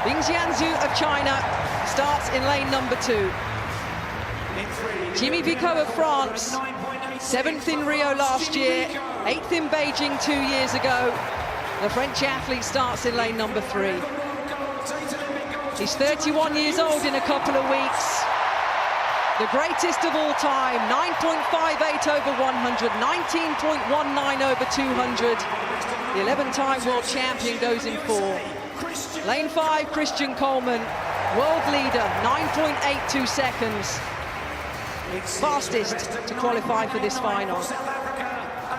Bing Jianzhu of China starts in lane number 2. Jimmy Vico of France, 7th in Rio last year, 8th in Beijing 2 years ago. The French athlete starts in lane number 3. He's 31 years old in a couple of weeks. The greatest of all time, 9.58 over 100, 19.19 over 200. The 11-time world champion goes in 4. Lane 5, Christian Coleman, world leader, 9.82 seconds. Fastest to qualify for this final.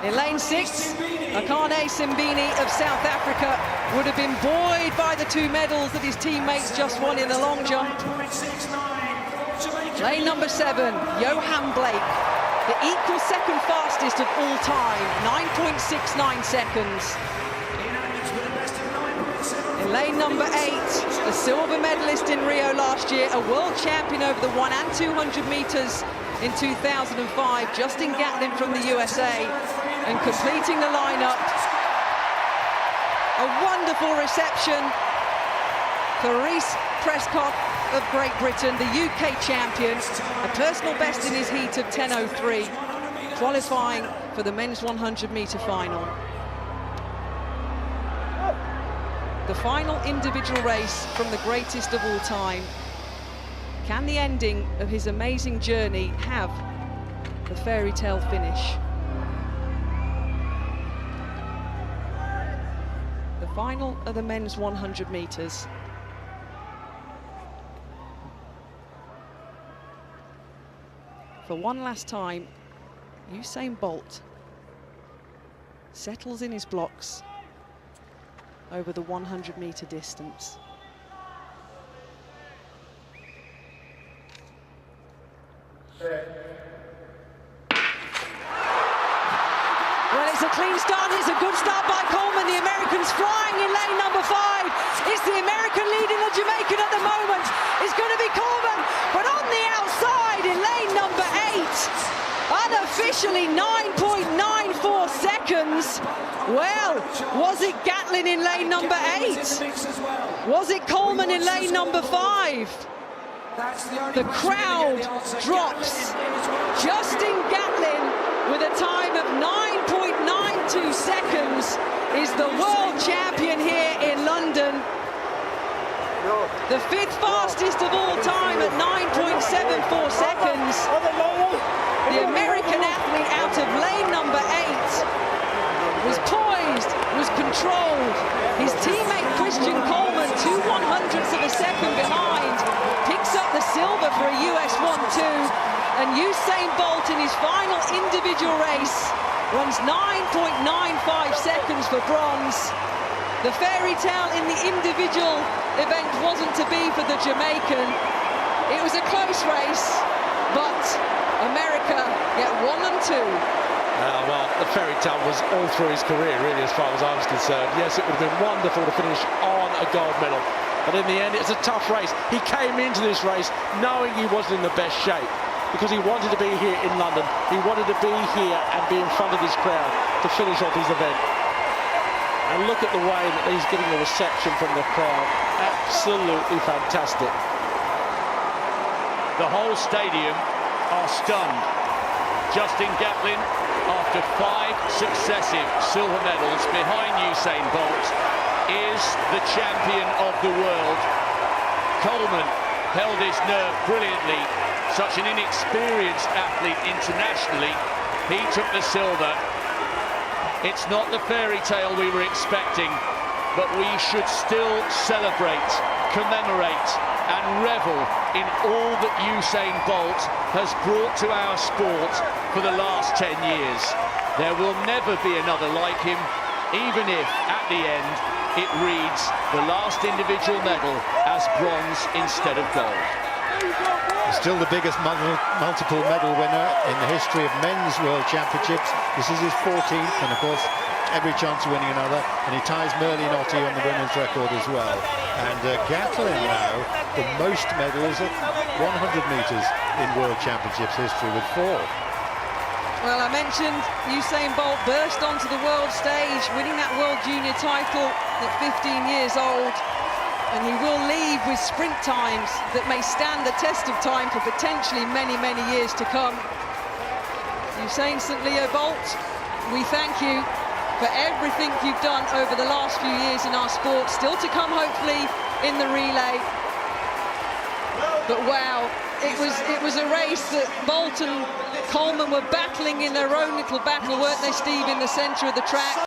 In lane 6, Akane Simbini of South Africa would have been buoyed by the 2 medals that his teammates just won in the long jump. Lane number 7, Johan Blake, the equal second fastest of all time, 9.69 seconds. In lane number 8, the silver medalist in Rio last year, a world champion over the 100 and 200 meters in 2005, Justin Gatlin from the USA, and completing the lineup. A wonderful reception for Rhys Prescott of Great Britain, the UK champion, a personal best in his heat of 10:03, qualifying for the men's 100-meter final. The final individual race from the greatest of all time. Can the ending of his amazing journey have the fairy tale finish? The final of the men's 100 meters. For one last time, Usain Bolt settles in his blocks over the 100-meter distance. Well, it's a clean start. It's a good start by Coleman. The American's flying in lane number 5. It's the American leading the Jamaican at the moment. It's going to be Coleman, but on the outside in lane number 8, unofficially 9.94 seconds. Well, was it Gatlin in lane number 8? Was it Coleman in lane number 5? The crowd drops. Justin Gatlin with a time of 9.92 seconds is the world champion here in London. The 5th fastest of all time at 9.74 seconds. The American athlete out of lane number 8 was poised, was controlled. His teammate Christian Coleman, 2/100ths of a second behind, picks up the silver for a US 1-2, and Usain Bolt in his final individual race runs 9.95 seconds for bronze. The fairy tale in the individual event wasn't to be for the Jamaican. It was a close race, but America get 1 and 2. Well, the fairy tale was all through his career, really, as far as I was concerned. Yes, it would have been wonderful to finish on a gold medal, but in the end, it's a tough race. He came into this race knowing he wasn't in the best shape, because he wanted to be here in London. He wanted to be here and be in front of this crowd to finish off his event. And look at the way that he's getting the reception from the crowd. Absolutely fantastic. The whole stadium are stunned. Justin Gatlin, after 5 successive silver medals behind Usain Bolt, is the champion of the world. Coleman held his nerve brilliantly. Such an inexperienced athlete internationally. He took the silver. It's not the fairy tale we were expecting, but we should still celebrate, commemorate, and revel in all that Usain Bolt has brought to our sport for the last 10 years. There will never be another like him, even if, at the end, it reads the last individual medal as bronze instead of gold. He's still the biggest multiple medal winner in the history of men's world championships. This is his 14th, and of course, every chance of winning another, and he ties Merlin Ottey on the women's record as well. And Gatlin now, the most medals at 100 metres in World Championships history with 4. Well, I mentioned Usain Bolt burst onto the world stage, winning that World Junior title at 15 years old. and he will leave with sprint times that may stand the test of time for potentially many, many years to come. Usain Bolt, we thank you for everything you've done over the last few years in our sport, still to come hopefully in the relay. But wow, it was a race that Bolt and Coleman were battling in their own little battle, weren't they, Steve, in the centre of the track.